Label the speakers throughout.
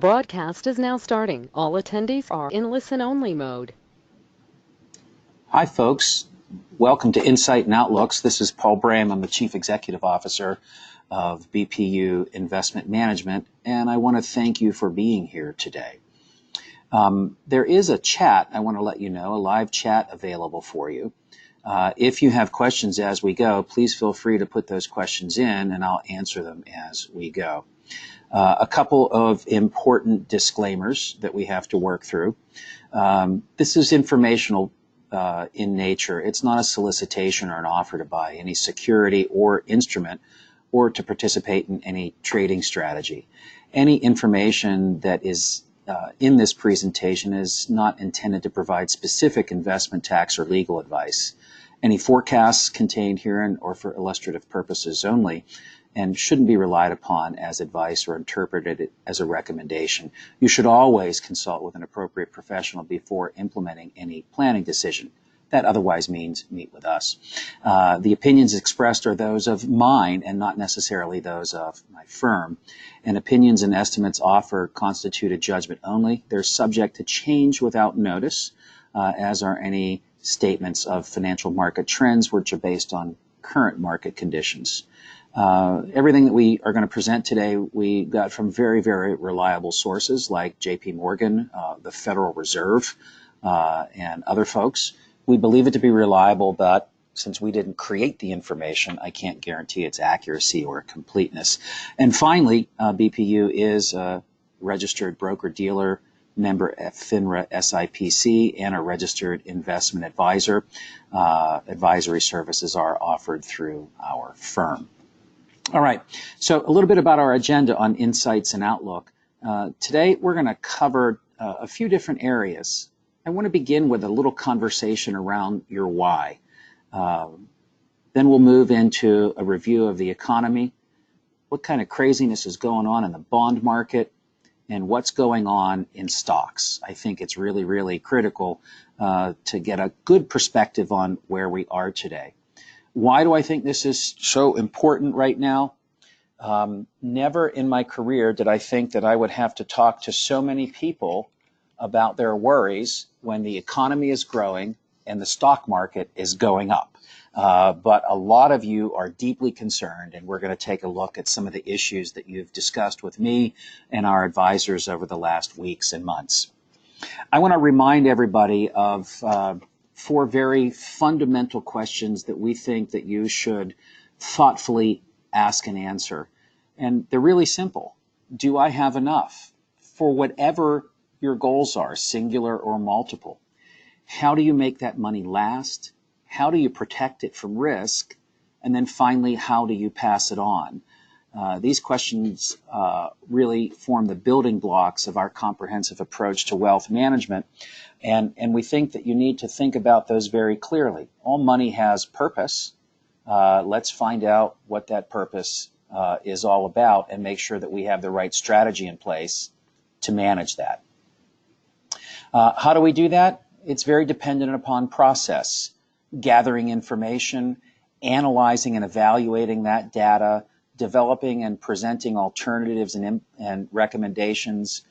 Speaker 1: Broadcast is now starting. All attendees are in listen-only mode.
Speaker 2: Hi, folks. Welcome to Insight and Outlooks. This is Paul Brame. I'm the Chief Executive Officer of BPU Investment Management, and I want to thank you for being here today. There is a chat, I want to let you know, a live chat available for you. If you have questions as we go, please feel free to put those questions in, and I'll answer them as we go. A couple of important disclaimers that we have to work through. This is informational in nature. It's not a solicitation or an offer to buy any security or instrument or to participate in any trading strategy. Any information that is in this presentation is not intended to provide specific investment, tax, or legal advice. Any forecasts contained herein are for illustrative purposes only and shouldn't be relied upon as advice or interpreted as a recommendation. You should always consult with an appropriate professional before implementing any planning decision. That otherwise means meet with us. The opinions expressed are those of mine and not necessarily those of my firm. And opinions and estimates offered constitute a judgment only. They're subject to change without notice, as are any statements of financial market trends which are based on current market conditions. Everything that we are going to present today, we got from very, very reliable sources like JP Morgan, the Federal Reserve, and other folks. We believe it to be reliable, but since we didn't create the information, I can't guarantee its accuracy or completeness. And finally, BPU is a registered broker-dealer, member at FINRA SIPC, and a registered investment advisor. Advisory services are offered through our firm. All right, so a little bit about our agenda on Insights and Outlook. Today, we're going to cover a few different areas. I want to begin with a little conversation around your why. Then we'll move into a review of the economy, what kind of craziness is going on in the bond market, and what's going on in stocks. I think it's really, really critical to get a good perspective on where we are today. Why do I think this is so important right now? Never in my career did I think that I would have to talk to so many people about their worries when the economy is growing and the stock market is going up. But a lot of you are deeply concerned, and we're going to take a look at some of the issues that you've discussed with me and our advisors over the last weeks and months. I want to remind everybody of four very fundamental questions that we think that you should thoughtfully ask and answer. And they're really simple. Do I have enough for whatever your goals are, singular or multiple? How do you make that money last? How do you protect it from risk? And then finally, how do you pass it on? These questions really form the building blocks of our comprehensive approach to wealth management. And we think that you need to think about those very clearly. All money has purpose. Let's find out what that purpose is all about and make sure that we have the right strategy in place to manage that. How do we do that? It's very dependent upon process, gathering information, analyzing and evaluating that data, developing and presenting alternatives and recommendations,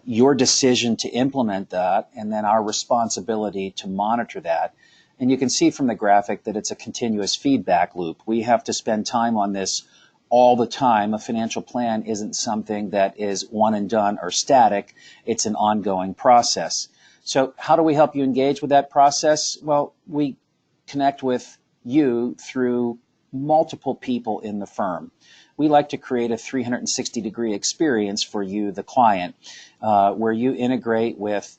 Speaker 2: your decision to implement that, and then our responsibility to monitor that. And you can see from the graphic that it's a continuous feedback loop. We have to spend time on this all the time. A financial plan isn't something that is one and done or static. It's an ongoing process. So how do we help you engage with that process? Well, we connect with you through multiple people in the firm. We like to create a 360-degree experience for you, the client, where you integrate with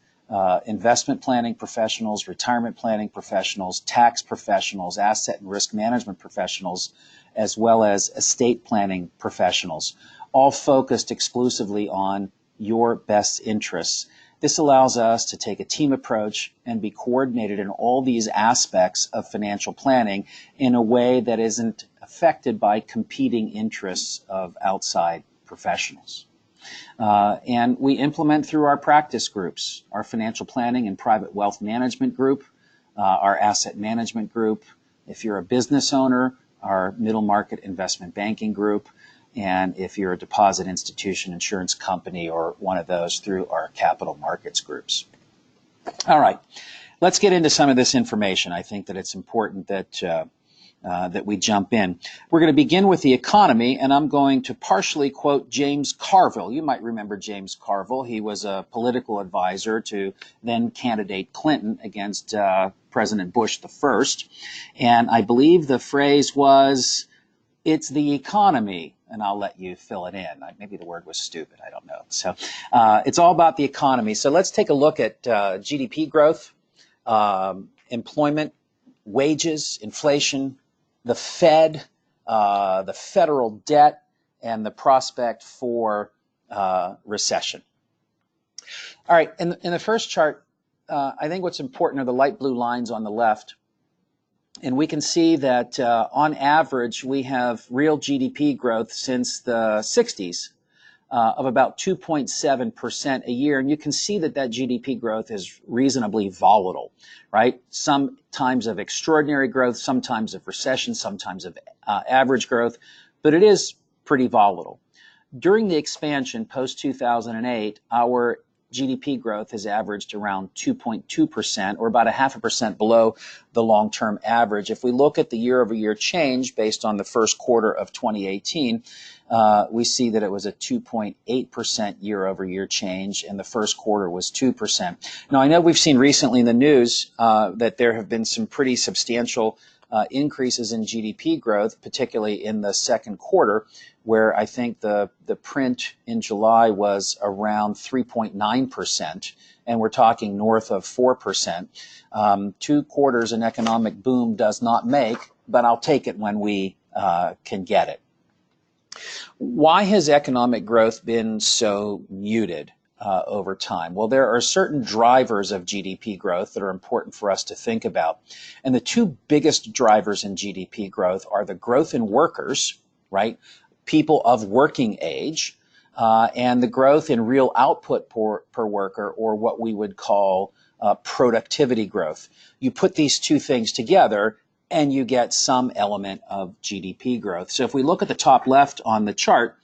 Speaker 2: investment planning professionals, retirement planning professionals, tax professionals, asset and risk management professionals, as well as estate planning professionals, all focused exclusively on your best interests. This allows us to take a team approach and be coordinated in all these aspects of financial planning in a way that isn't affected by competing interests of outside professionals. And we implement through our practice groups, our financial planning and private wealth management group, our asset management group. If you're a business owner, our middle market investment banking group, and if you're a deposit institution, insurance company, or one of those, through our capital markets groups. All right, let's get into some of this information. I think that it's important that we jump in. We're going to begin with the economy, and I'm going to partially quote James Carville. You might remember James Carville. He was a political advisor to then candidate Clinton against President Bush the First. And I believe the phrase was, "It's the economy," and I'll let you fill it in. Maybe the word was stupid. I don't know. So it's all about the economy. So let's take a look at GDP growth, employment, wages, inflation, the Fed, the federal debt, and the prospect for recession. All right, in the first chart, I think what's important are the light blue lines on the left. And we can see that on average, we have real GDP growth since the 60s of about 2.7% a year. And you can see that that GDP growth is reasonably volatile, right? Some times of extraordinary growth, sometimes of recession, sometimes of average growth, but it is pretty volatile. During the expansion post-2008, our GDP growth has averaged around 2.2%, or about 0.5% below the long-term average. If we look at the year-over-year change based on the first quarter of 2018, we see that it was a 2.8% year-over-year change, and the first quarter was 2%. Now, I know we've seen recently in the news that there have been some pretty substantial increases in GDP growth, particularly in the second quarter, where I think the print in July was around 3.9%, and we're talking north of 4%. 2 quarters an economic boom does not make, but I'll take it when we can get it. Why has economic growth been so muted over time? Well, there are certain drivers of GDP growth that are important for us to think about. And the two biggest drivers in GDP growth are the growth in workers, right? People of working age, and the growth in real output per worker, or what we would call productivity growth. You put these two things together, and you get some element of GDP growth. So if we look at the top left on the chart,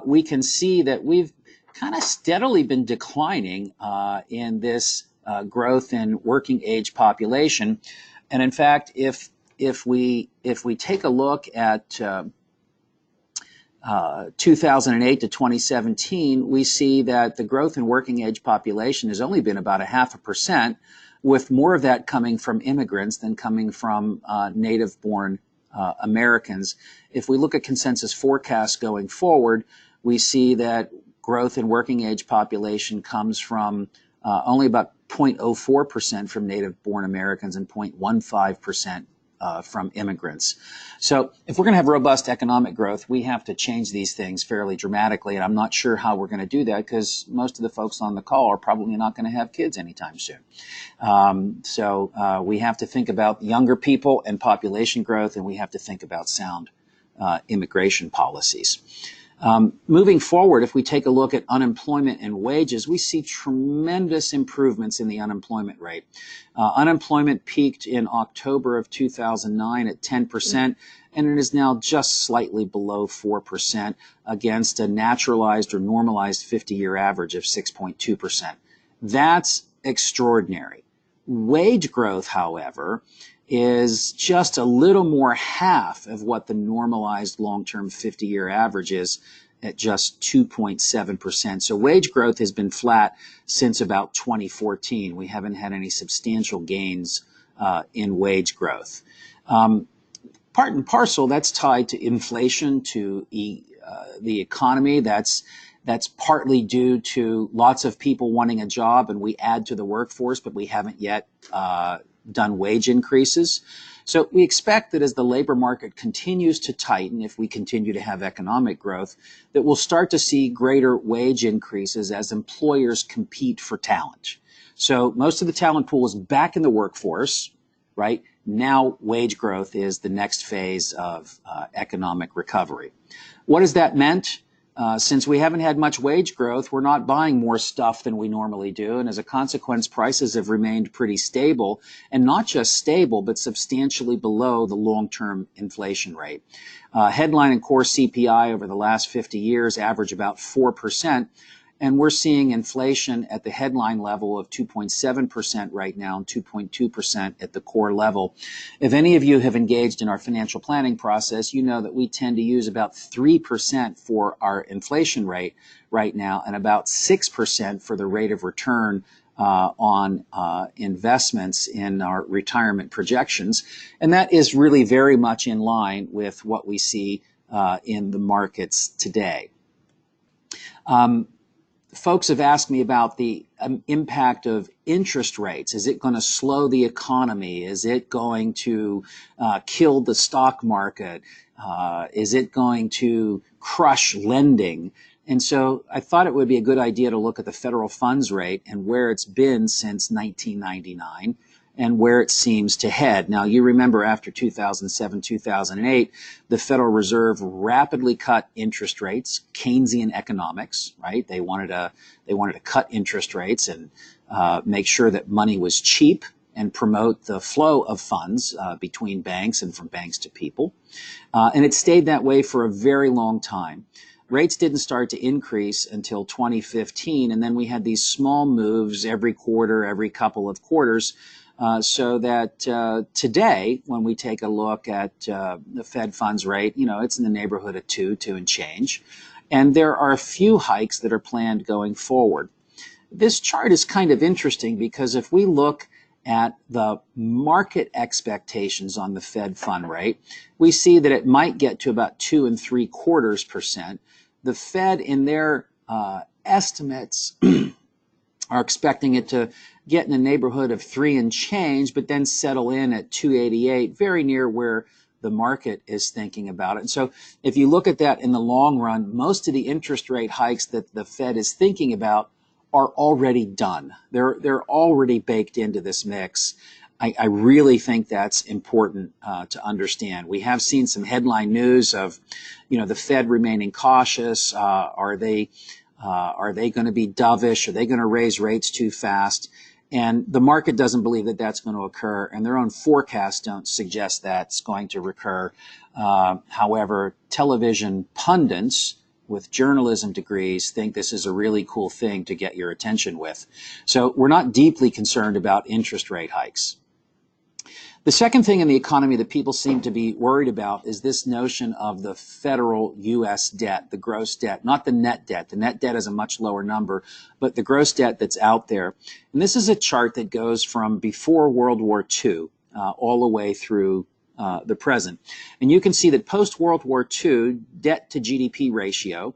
Speaker 2: we can see that we've kind of steadily been declining in this growth in working age population. And in fact, if we take a look at 2008 to 2017, we see that the growth in working age population has only been about 0.5%, with more of that coming from immigrants than coming from native-born Americans. If we look at consensus forecasts going forward, we see that growth in working age population comes from only about 0.04% from native-born Americans and 0.15% from immigrants. So if we're going to have robust economic growth, we have to change these things fairly dramatically, and I'm not sure how we're going to do that, because most of the folks on the call are probably not going to have kids anytime soon. So we have to think about younger people and population growth, and we have to think about sound immigration policies. Moving forward, if we take a look at unemployment and wages, we see tremendous improvements in the unemployment rate. Unemployment peaked in October of 2009 at 10%, and it is now just slightly below 4% against a naturalized or normalized 50-year average of 6.2%. That's extraordinary. Wage growth, however, is just a little more half of what the normalized long-term 50-year average is, at just 2.7%. So wage growth has been flat since about 2014. We haven't had any substantial gains in wage growth. Part and parcel, that's tied to inflation, to the economy. That's partly due to lots of people wanting a job, and we add to the workforce, but we haven't yet done wage increases. So we expect that as the labor market continues to tighten, if we continue to have economic growth, that we'll start to see greater wage increases as employers compete for talent. So most of the talent pool is back in the workforce, right? Now wage growth is the next phase of economic recovery. What has that meant? Since we haven't had much wage growth, we're not buying more stuff than we normally do. And as a consequence, prices have remained pretty stable, and not just stable, but substantially below the long-term inflation rate. Headline and core CPI over the last 50 years average about 4%. And we're seeing inflation at the headline level of 2.7% right now and 2.2% at the core level. If any of you have engaged in our financial planning process, you know that we tend to use about 3% for our inflation rate right now and about 6% for the rate of return on investments in our retirement projections. And that is really very much in line with what we see in the markets today. Folks have asked me about the impact of interest rates. Is it going to slow the economy? Is it going to kill the stock market? Is it going to crush lending? And so I thought it would be a good idea to look at the federal funds rate and where it's been since 1999 and where it seems to head. Now, you remember after 2007, 2008, the Federal Reserve rapidly cut interest rates, Keynesian economics, right? They wanted to cut interest rates and make sure that money was cheap and promote the flow of funds between banks and from banks to people. And it stayed that way for a very long time. Rates didn't start to increase until 2015, and then we had these small moves every quarter, every couple of quarters, so that today, when we take a look at the Fed funds rate, you know, it's in the neighborhood of 2 and change. And there are a few hikes that are planned going forward. This chart is kind of interesting because if we look at the market expectations on the Fed fund rate, we see that it might get to about 2.75%. The Fed, in their estimates, are expecting it to get in the neighborhood of 3 and change, but then settle in at 288, very near where the market is thinking about it. And so if you look at that in the long run, most of the interest rate hikes that the Fed is thinking about are already done. They're already baked into this mix. I really think that's important to understand. We have seen some headline news of, you know, the Fed remaining cautious. Are they going to be dovish? Are they going to raise rates too fast? And the market doesn't believe that that's going to occur, and their own forecasts don't suggest that's going to recur. However, television pundits with journalism degrees think this is a really cool thing to get your attention with. So we're not deeply concerned about interest rate hikes. The second thing in the economy that people seem to be worried about is this notion of the federal U.S. debt, the gross debt, not the net debt. The net debt is a much lower number, but the gross debt that's out there. And this is a chart that goes from before World War II all the way through the present. And you can see that post-World War II, debt to GDP ratio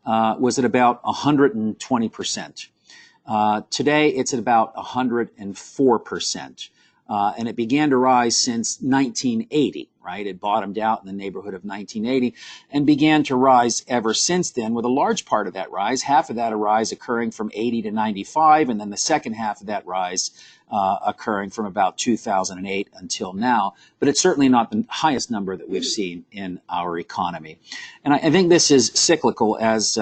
Speaker 2: was at about 120%. Today, it's at about 104%. And it began to rise since 1980, right? It bottomed out in the neighborhood of 1980 and began to rise ever since then, with a large part of that rise, half of that rise occurring from 80 to 95, and then the second half of that rise occurring from about 2008 until now. But it's certainly not the highest number that we've seen in our economy. And I think this is cyclical as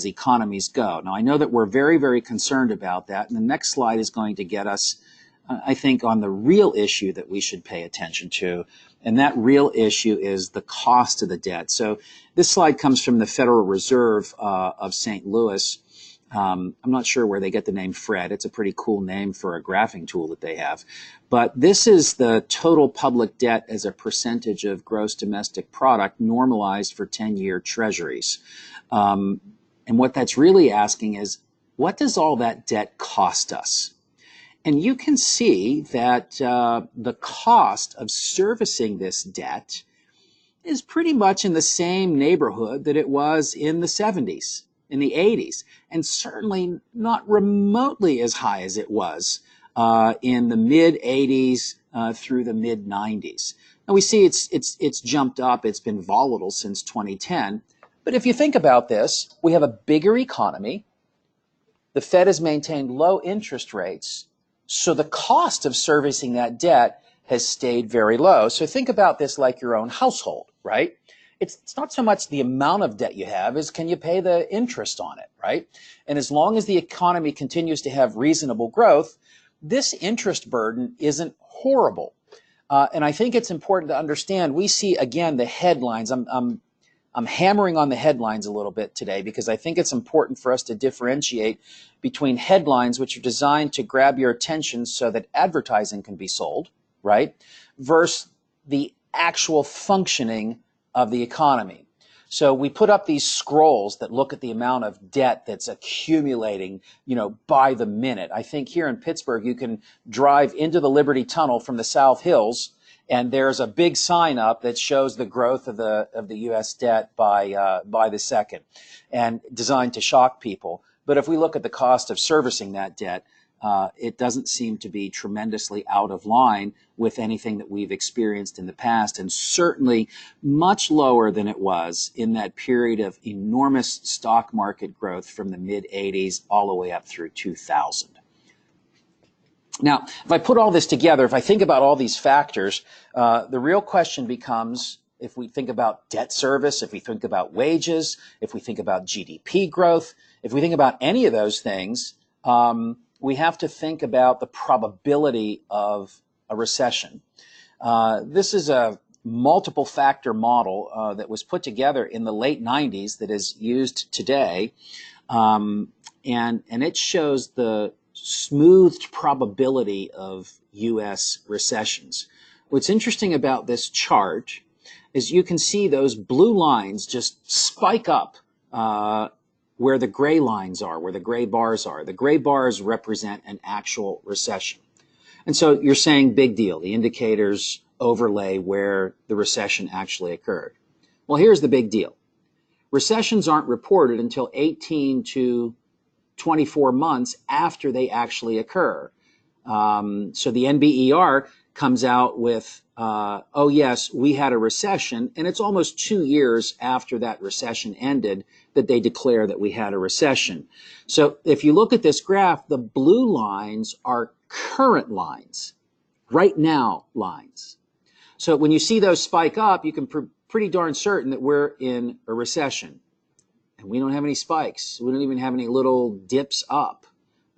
Speaker 2: economies go. Now, I know that we're very, very concerned about that, and the next slide is going to get us, I think, on the real issue that we should pay attention to, and that real issue is the cost of the debt. So this slide comes from the Federal Reserve of St. Louis. I'm not sure where they get the name Fred. It's a pretty cool name for a graphing tool that they have. But this is the total public debt as a percentage of gross domestic product normalized for 10-year treasuries. And what that's really asking is, what does all that debt cost us? And you can see that the cost of servicing this debt is pretty much in the same neighborhood that it was in the 70s, in the 80s, and certainly not remotely as high as it was in the mid-80s through the mid-90s. Now we see it's jumped up, it's been volatile since 2010, but if you think about this, we have a bigger economy, the Fed has maintained low interest rates, so the cost of servicing that debt has stayed very low. So think about this like your own household, right? it's not so much the amount of debt you have as can you pay the interest on it, right? And as long as the economy continues to have reasonable growth, this interest burden isn't horrible. And I think it's important to understand, we see, again, the headlines. I'm hammering on the headlines a little bit today because I think it's important for us to differentiate between headlines, which are designed to grab your attention so that advertising can be sold, right, versus the actual functioning of the economy. So we put up these scrolls that look at the amount of debt that's accumulating, by the minute. I think here in Pittsburgh, you can drive into the Liberty Tunnel from the South Hills, and there's a big sign up that shows the growth of the U.S. debt by the second, and designed to shock people. But if we look at the cost of servicing that debt, it doesn't seem to be tremendously out of line with anything that we've experienced in the past, and certainly much lower than it was in that period of enormous stock market growth from the mid-'80s all the way up through 2000. Now, if I put all this together, if I think about all these factors, the real question becomes, if we think about debt service, if we think about wages, if we think about GDP growth, if we think about any of those things, we have to think about the probability of a recession. This is a multiple factor model that was put together in the late 90s that is used today. And it shows the smoothed probability of U.S. recessions. What's interesting about this chart is you can see those blue lines just spike up where the gray lines are, where the gray bars are. The gray bars represent an actual recession. And so you're saying big deal. The indicators overlay where the recession actually occurred. Well, here's the big deal. Recessions aren't reported until 18 to 24 months after they actually occur. So the NBER comes out with, oh yes, we had a recession, and it's almost 2 years after that recession ended that they declare that we had a recession. So if you look at this graph, the blue lines are current lines, right now lines. So when you see those spike up, you can be pretty darn certain that we're in a recession. And we don't have any spikes. We don't even have any little dips up.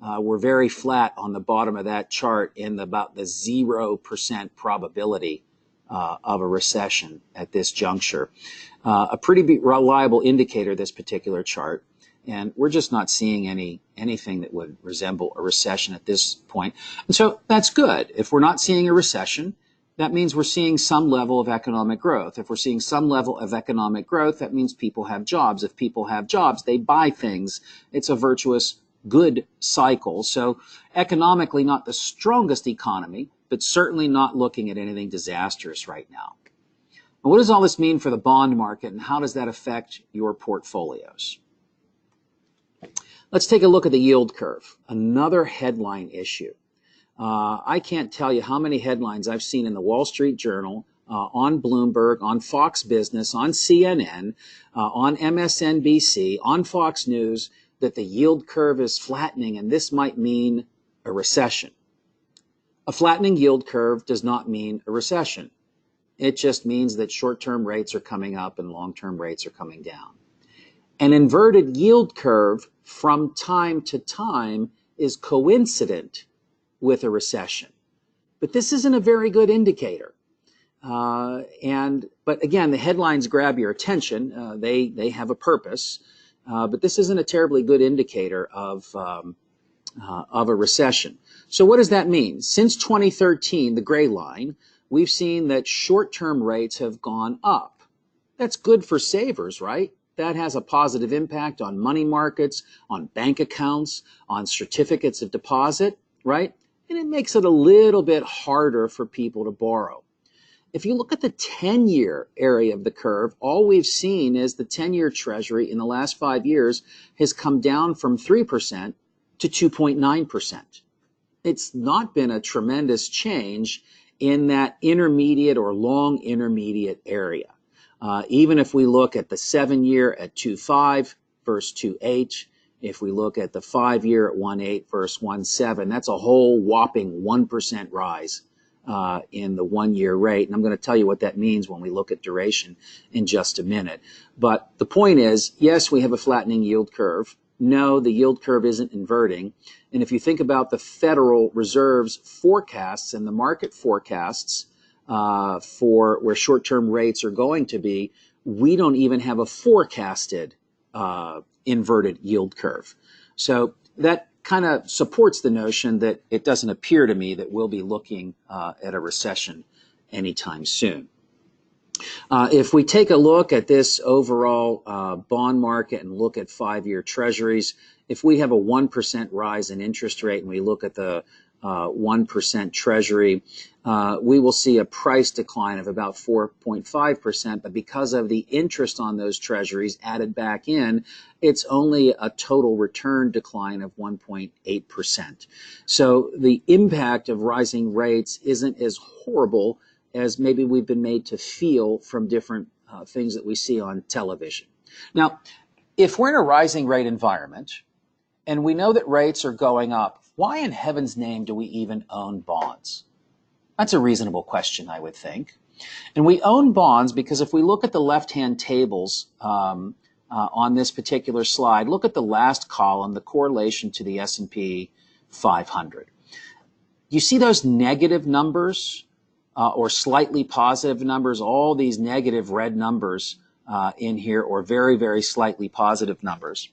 Speaker 2: We're very flat on the bottom of that chart in about the 0% probability of a recession at this juncture. A pretty reliable indicator, this particular chart. And we're just not seeing anything that would resemble a recession at this point. And so that's good. If we're not seeing a recession, that means we're seeing some level of economic growth. If we're seeing some level of economic growth, that means people have jobs. If people have jobs, they buy things. It's a virtuous, good cycle. So economically, not the strongest economy, but certainly not looking at anything disastrous right now. Now, what does all this mean for the bond market, and how does that affect your portfolios? Let's take a look at the yield curve, another headline issue. I can't tell you how many headlines I've seen in the Wall Street Journal, on Bloomberg, on Fox Business, on CNN, on MSNBC, on Fox News, that the yield curve is flattening, and this might mean a recession. A flattening yield curve does not mean a recession. It just means that short-term rates are coming up and long-term rates are coming down. An inverted yield curve from time to time is coincident with a recession. But this isn't a very good indicator. But again, the headlines grab your attention. They have a purpose. But this isn't a terribly good indicator of a recession. So what does that mean? Since 2013, the gray line, we've seen that short-term rates have gone up. That's good for savers, right? That has a positive impact on money markets, on bank accounts, on certificates of deposit, right? And it makes it a little bit harder for people to borrow. If you look at the 10-year area of the curve, all we've seen is the 10-year Treasury in the last 5 years has come down from 3% to 2.9%. It's not been a tremendous change in that intermediate or long intermediate area. Even if we look at the 7-year at 2.5 versus 2.8, if we look at the 5-year at 1.8 versus 1.7, that's a whole whopping 1% rise in the 1-year rate. And I'm going to tell you what that means when we look at duration in just a minute. But the point is, yes, we have a flattening yield curve. No, the yield curve isn't inverting. And if you think about the Federal Reserve's forecasts and the market forecasts for where short-term rates are going to be, we don't even have a forecasted inverted yield curve. So that kind of supports the notion that it doesn't appear to me that we'll be looking at a recession anytime soon. If we take a look at this overall bond market and look at 5-year treasuries, if we have a 1% rise in interest rate and we look at the 1% treasury, we will see a price decline of about 4.5%, but because of the interest on those treasuries added back in, it's only a total return decline of 1.8%. So the impact of rising rates isn't as horrible as maybe we've been made to feel from different things that we see on television. Now, if we're in a rising rate environment and we know that rates are going up, why in heaven's name do we even own bonds? That's a reasonable question, I would think. And we own bonds because if we look at the left-hand tables on this particular slide, look at the last column, the correlation to the S&P 500. You see those negative numbers or slightly positive numbers, all these negative red numbers in here, or very, very slightly positive numbers.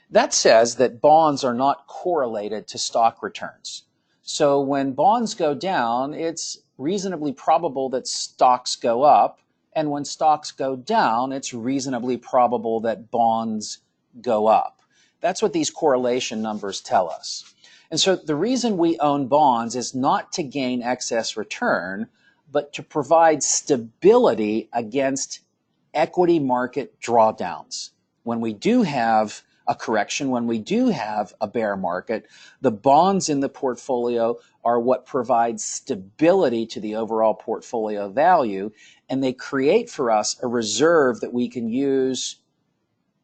Speaker 2: That says that bonds are not correlated to stock returns. So when bonds go down, it's reasonably probable that stocks go up. And when stocks go down, it's reasonably probable that bonds go up. That's what these correlation numbers tell us. And so the reason we own bonds is not to gain excess return, but to provide stability against equity market drawdowns. When we do have a correction, when we do have a bear market, the bonds in the portfolio are what provides stability to the overall portfolio value, and they create for us a reserve that we can use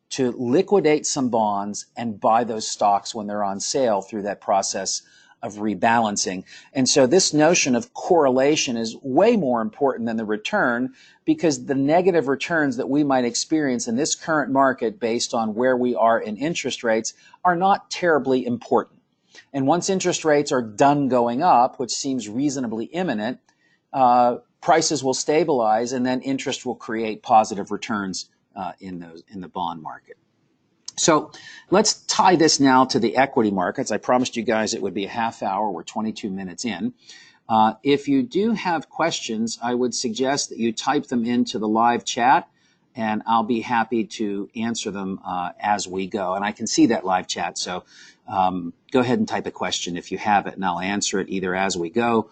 Speaker 2: to liquidate some bonds and buy those stocks when they're on sale through that process of rebalancing. And so this notion of correlation is way more important than the return, because the negative returns that we might experience in this current market based on where we are in interest rates are not terribly important. And once interest rates are done going up, which seems reasonably imminent, prices will stabilize and then interest will create positive returns in the bond market. So let's tie this now to the equity markets. I promised you guys it would be a half hour. We're 22 minutes in. If you do have questions, I would suggest that you type them into the live chat, and I'll be happy to answer them as we go. And I can see that live chat, so go ahead and type a question if you have it, and I'll answer it either as we go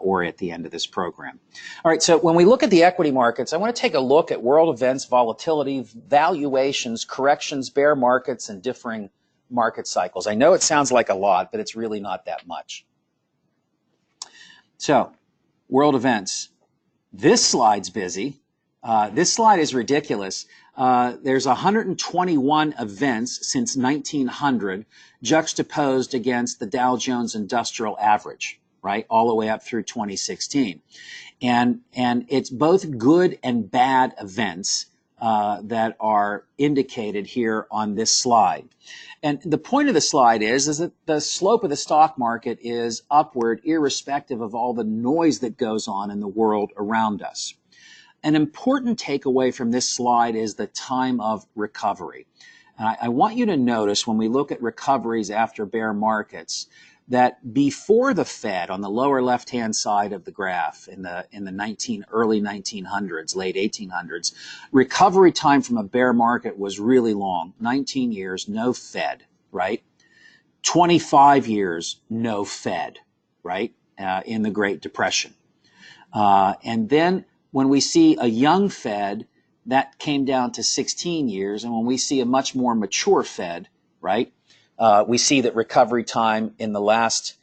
Speaker 2: or at the end of this program. All right, so when we look at the equity markets, I want to take a look at world events, volatility, valuations, corrections, bear markets, and differing market cycles. I know it sounds like a lot, but it's really not that much. So, world events. This slide's busy. This slide is ridiculous. There's 121 events since 1900 juxtaposed against the Dow Jones Industrial Average, right, all the way up through 2016. And it's both good and bad events that are indicated here on this slide. And the point of the slide is that the slope of the stock market is upward irrespective of all the noise that goes on in the world around us. An important takeaway from this slide is the time of recovery. And I want you to notice when we look at recoveries after bear markets that before the Fed, on the lower left-hand side of the graph in the early 1900s, late 1800s, recovery time from a bear market was really long. 19 years, no Fed, right? 25 years, no Fed, right? In the Great Depression. And then when we see a young Fed, that came down to 16 years. And when we see a much more mature Fed, right, we see that recovery time in the last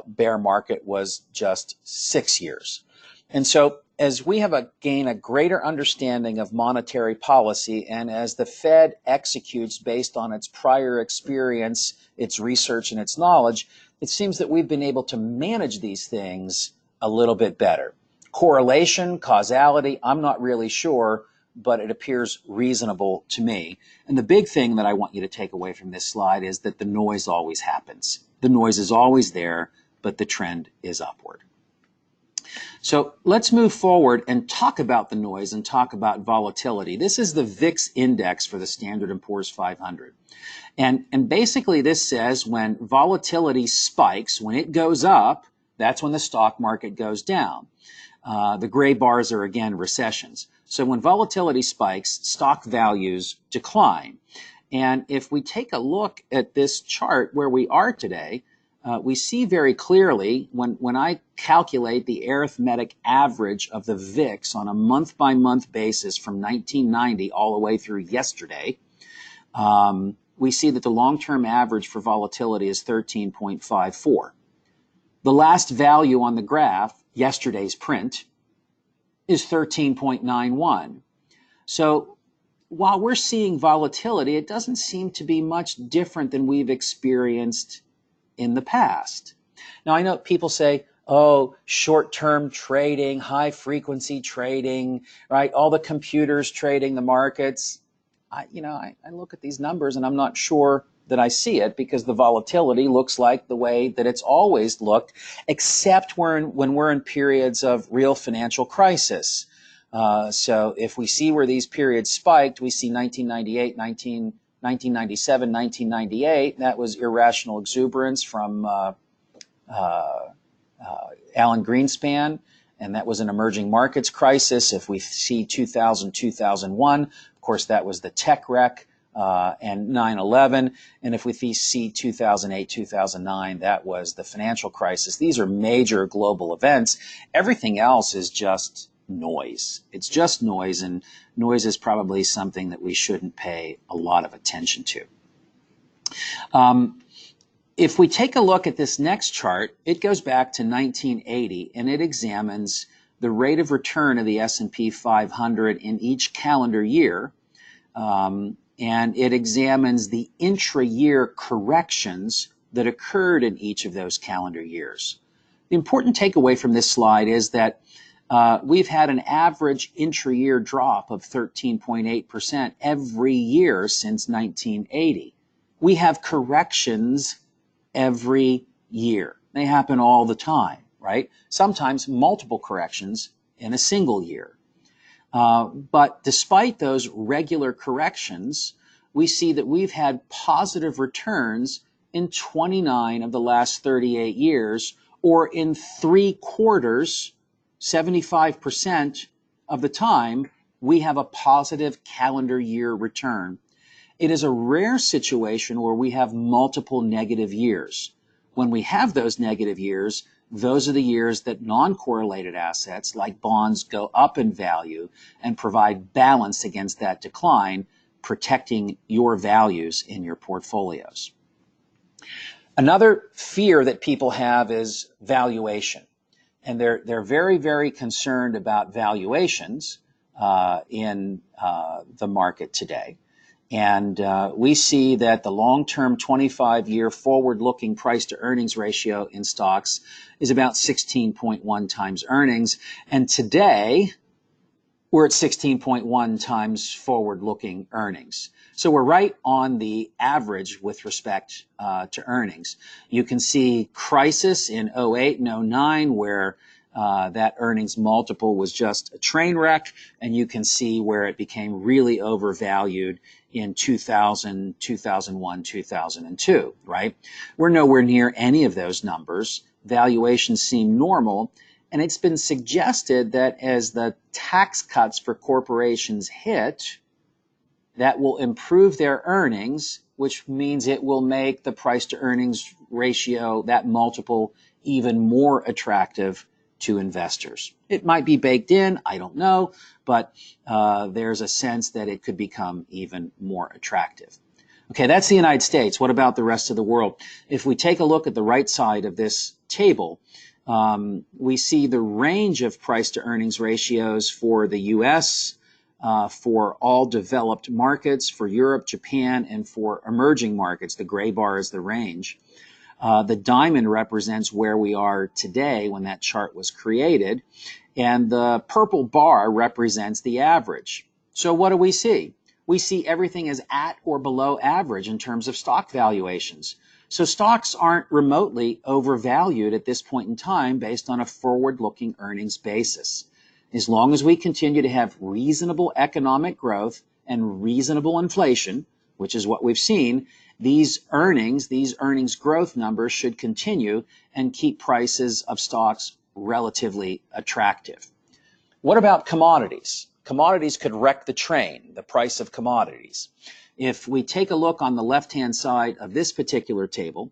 Speaker 2: bear market was just 6 years. And so as we have gain a greater understanding of monetary policy, and as the Fed executes based on its prior experience, its research, and its knowledge, it seems that we've been able to manage these things a little bit better. Correlation, causality, I'm not really sure, but it appears reasonable to me. And the big thing that I want you to take away from this slide is that the noise always happens. The noise is always there, but the trend is upward. So let's move forward and talk about the noise and talk about volatility. This is the VIX index for the Standard & Poor's 500. And basically this says when volatility spikes, when it goes up, that's when the stock market goes down. The gray bars are, again, recessions. So when volatility spikes, stock values decline. And if we take a look at this chart where we are today, we see very clearly when I calculate the arithmetic average of the VIX on a month-by-month basis from 1990 all the way through yesterday, we see that the long-term average for volatility is 13.54. The last value on the graph, yesterday's print, is 13.91. So while we're seeing volatility, it doesn't seem to be much different than we've experienced in the past. Now, I know people say, oh, short-term trading, high-frequency trading, right? All the computers trading the markets. I look at these numbers and I'm not sure that I see it because the volatility looks like the way that it's always looked, except when we're in periods of real financial crisis. So if we see where these periods spiked, we see 1998, 1997, 1998. That was irrational exuberance from Alan Greenspan, and that was an emerging markets crisis. If we see 2000, 2001, of course, that was the tech wreck and 9/11. And if we see 2008, 2009, that was the financial crisis. These are major global events. Everything else is just noise. It's just noise, and noise is probably something that we shouldn't pay a lot of attention to. If we take a look at this next chart, it goes back to 1980, and it examines the rate of return of the S&P 500 in each calendar year, and it examines the intra-year corrections that occurred in each of those calendar years. The important takeaway from this slide is that we've had an average intra-year drop of 13.8% every year since 1980. We have corrections every year. They happen all the time, right? Sometimes multiple corrections in a single year. But despite those regular corrections, we see that we've had positive returns in 29 of the last 38 years, or in 3/4, 75% of the time, we have a positive calendar year return. It is a rare situation where we have multiple negative years. When we have those negative years, those are the years that non-correlated assets like bonds go up in value and provide balance against that decline, protecting your values in your portfolios. Another fear that people have is valuation. And they're very, very concerned about valuations in the market today. And we see that the long-term 25-year forward-looking price-to-earnings ratio in stocks is about 16.1 times earnings. And today, we're at 16.1 times forward-looking earnings. So we're right on the average with respect to earnings. You can see crisis in 08 and 09 where that earnings multiple was just a train wreck, and you can see where it became really overvalued in 2000, 2001, 2002, right? We're nowhere near any of those numbers. Valuations seem normal, and it's been suggested that as the tax cuts for corporations hit, that will improve their earnings, which means it will make the price-to-earnings ratio, that multiple, even more attractive to investors. It might be baked in, I don't know, but there's a sense that it could become even more attractive. Okay, that's the United States. What about the rest of the world? If we take a look at the right side of this table, we see the range of price-to-earnings ratios for the U.S., for all developed markets, for Europe, Japan, and for emerging markets. The gray bar is the range. The diamond represents where we are today when that chart was created, and the purple bar represents the average. So what do we see? We see everything is at or below average in terms of stock valuations. So stocks aren't remotely overvalued at this point in time based on a forward-looking earnings basis. As long as we continue to have reasonable economic growth and reasonable inflation, which is what we've seen, these earnings growth numbers should continue and keep prices of stocks relatively attractive. What about commodities? Commodities could wreck the train, the price of commodities. If we take a look on the left-hand side of this particular table,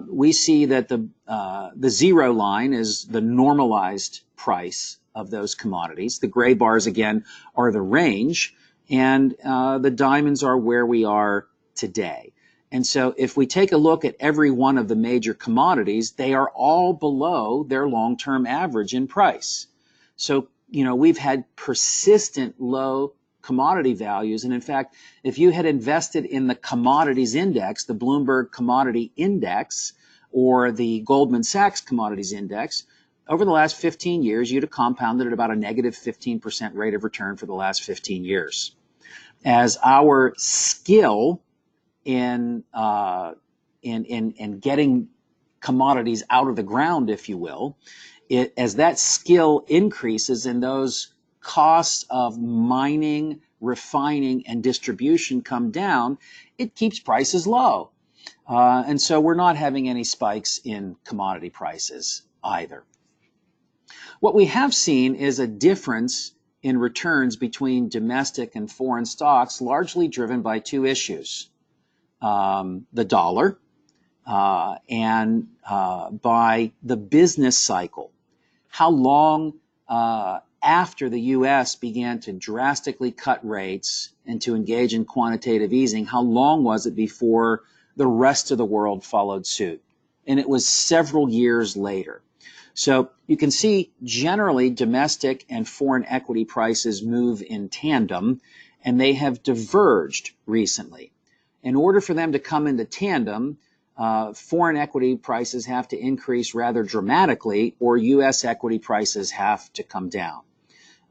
Speaker 2: we see that the zero line is the normalized price of those commodities. The gray bars, again, are the range, and the diamonds are where we are today. And so if we take a look at every one of the major commodities, they are all below their long-term average in price. So, we've had persistent low commodity values. And in fact, if you had invested in the commodities index, the Bloomberg Commodity Index, or the Goldman Sachs Commodities Index, over the last 15 years, you'd have compounded at about a negative 15% rate of return for the last 15 years. As our skill in getting commodities out of the ground, if you will, as that skill increases and those costs of mining, refining, and distribution come down, it keeps prices low. And so we're not having any spikes in commodity prices either. What we have seen is a difference in returns between domestic and foreign stocks, largely driven by two issues. The dollar and by the business cycle. How long after the U.S. began to drastically cut rates and to engage in quantitative easing, how long was it before the rest of the world followed suit? And it was several years later. So you can see generally domestic and foreign equity prices move in tandem, and they have diverged recently. In order for them to come into tandem, foreign equity prices have to increase rather dramatically, or U.S. equity prices have to come down.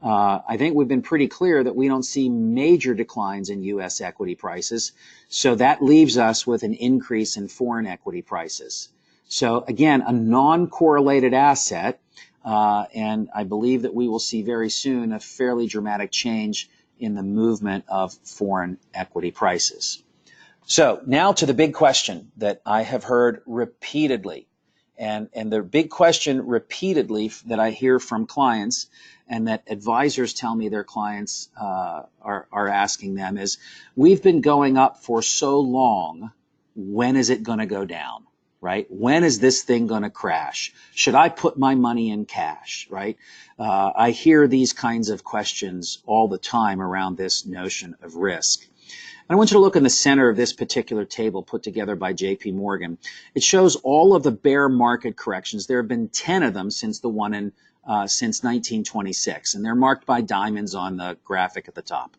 Speaker 2: I think we've been pretty clear that we don't see major declines in U.S. equity prices, so that leaves us with an increase in foreign equity prices. So again, a non-correlated asset, and I believe that we will see very soon a fairly dramatic change in the movement of foreign equity prices. So now to the big question that I have heard repeatedly, and the big question repeatedly that I hear from clients and that advisors tell me their clients are asking them is, we've been going up for so long, when is it going to go down, right? When is this thing going to crash? Should I put my money in cash, right? I hear these kinds of questions all the time around this notion of risk. I want you to look in the center of this particular table put together by JP Morgan. It shows all of the bear market corrections. There have been 10 of them since the one in since 1926, and they're marked by diamonds on the graphic at the top.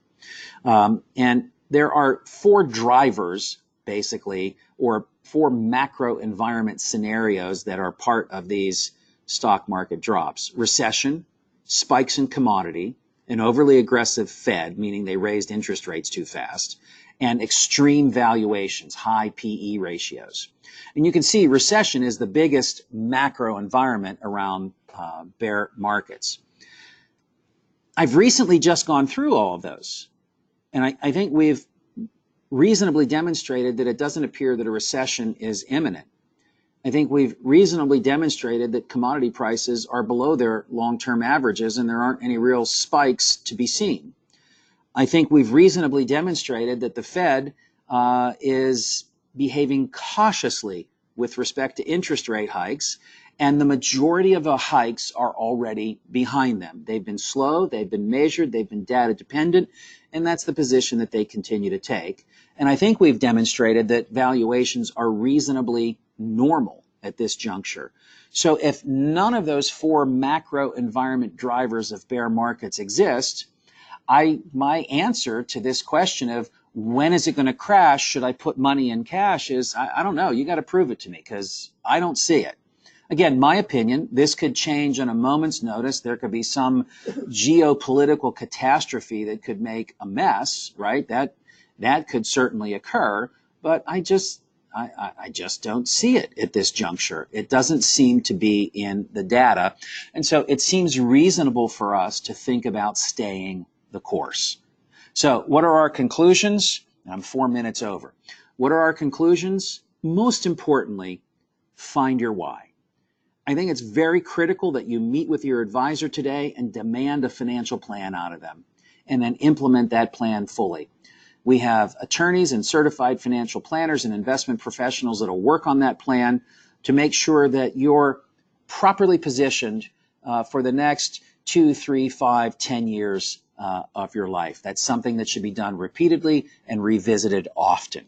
Speaker 2: And there are four drivers, basically, or four macro environment scenarios that are part of these stock market drops: recession, spikes in commodity, an overly aggressive Fed, meaning they raised interest rates too fast, and extreme valuations, high PE ratios. And you can see recession is the biggest macro environment around bear markets. I've recently just gone through all of those, and I think we've reasonably demonstrated that it doesn't appear that a recession is imminent. I think we've reasonably demonstrated that commodity prices are below their long-term averages and there aren't any real spikes to be seen. I think we've reasonably demonstrated that the Fed is behaving cautiously with respect to interest rate hikes, and the majority of the hikes are already behind them. They've been slow, they've been measured, they've been data dependent, and that's the position that they continue to take. And I think we've demonstrated that valuations are reasonably normal at this juncture. So if none of those four macro environment drivers of bear markets exist, my answer to this question of When is it going to crash? Should I put money in cash? I don't know. You got to prove it to me because I don't see it. Again, my opinion, this could change on a moment's notice. There could be some geopolitical catastrophe that could make a mess, right? That could certainly occur, but I just don't see it at this juncture. It doesn't seem to be in the data. And so it seems reasonable for us to think about staying the course. So what are our conclusions? I'm 4 minutes over. What are our conclusions? Most importantly, find your why. I think it's very critical that you meet with your advisor today and demand a financial plan out of them, and then implement that plan fully. We have attorneys and certified financial planners and investment professionals that will work on that plan to make sure that you're properly positioned for the next 2, 3, 5, 10 years of your life. That's something that should be done repeatedly and revisited often.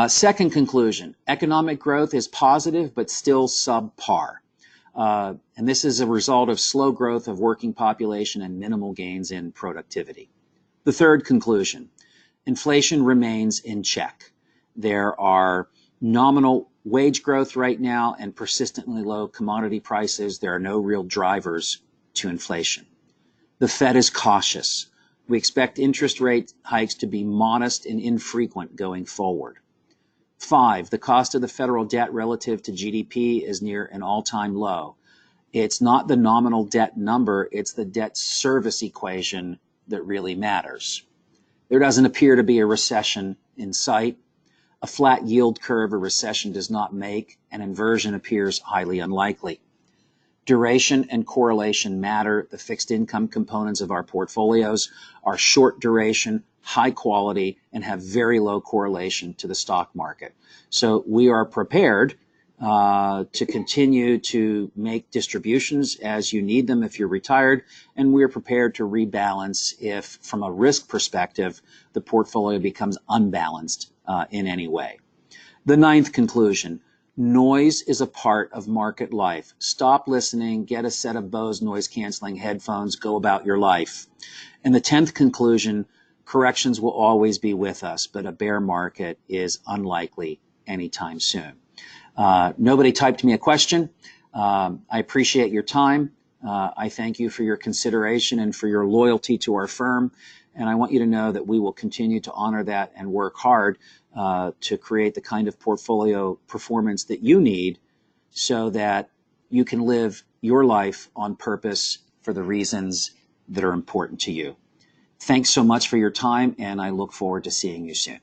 Speaker 2: Second conclusion, economic growth is positive but still subpar. And this is a result of slow growth of working population and minimal gains in productivity. The third conclusion, inflation remains in check. There are nominal wage growth right now and persistently low commodity prices. There are no real drivers to inflation. The Fed is cautious. We expect interest rate hikes to be modest and infrequent going forward. 5, the cost of the federal debt relative to GDP is near an all-time low. It's not the nominal debt number, it's the debt service equation that really matters. There doesn't appear to be a recession in sight. A flat yield curve a recession does not make. An inversion appears highly unlikely. Duration and correlation matter. The fixed income components of our portfolios are short duration, high quality, and have very low correlation to the stock market. So we are prepared to continue to make distributions as you need them if you're retired, and we're prepared to rebalance if, from a risk perspective, the portfolio becomes unbalanced in any way. The 9th conclusion, noise is a part of market life. Stop listening, get a set of Bose noise-canceling headphones, go about your life. And the 10th conclusion, corrections will always be with us, but a bear market is unlikely anytime soon. Nobody typed me a question. I appreciate your time. I thank you for your consideration and for your loyalty to our firm. And I want you to know that we will continue to honor that and work hard to create the kind of portfolio performance that you need so that you can live your life on purpose for the reasons that are important to you. Thanks so much for your time, and I look forward to seeing you soon.